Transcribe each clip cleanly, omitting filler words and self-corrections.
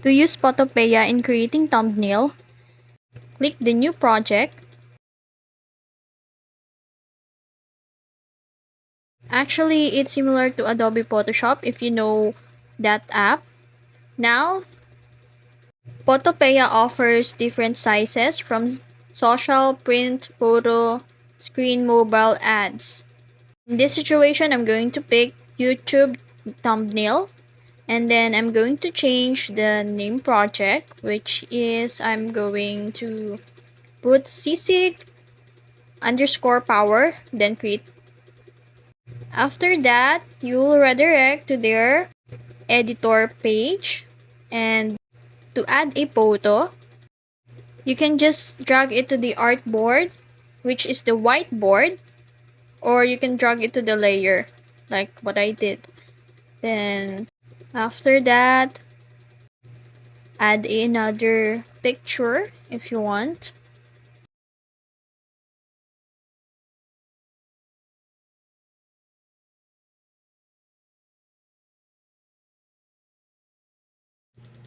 To use Photopea in creating thumbnail, click the new project. Actually, it's similar to Adobe Photoshop if you know that app. Now, Photopea offers different sizes from social, print, photo, screen, mobile, ads. In this situation, I'm going to pick YouTube thumbnail, and then I'm going to change the name project, which is I'm going to put _power, then create. After that, you'll redirect to their editor page, and to add a photo, you can just drag it to the artboard, which is the whiteboard, or you can drag it to the layer, like what I did. Then, after that, add another picture if you want.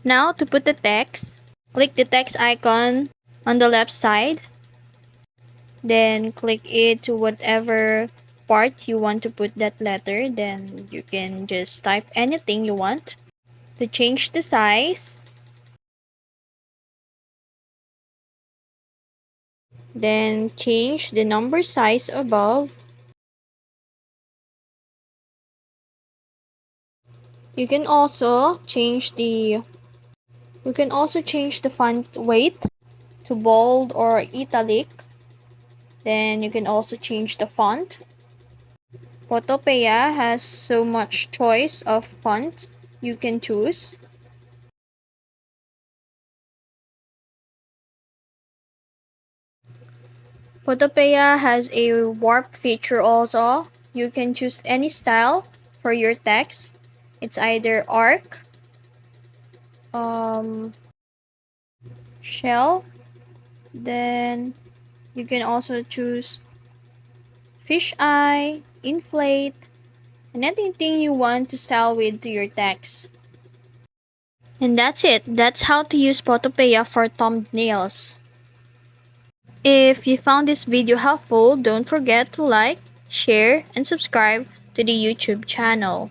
Now, to put the text, click the text icon on the left side. Then, click it to whatever part you want to put that letter. Then, you can just type anything you want. To change the size, then change the number size above. You can also change the font weight to bold or italic. Then you can also change the font. Photopea has so much choice of font you can choose. Photopea has a warp feature also. You can choose any style for your text. It's either arc, shell, then you can also choose fish eye, inflate, and anything you want to style with to your text. And that's it. That's how to use Photopea for thumbnails. If you found this video helpful, don't forget to like, share, and subscribe to the YouTube channel.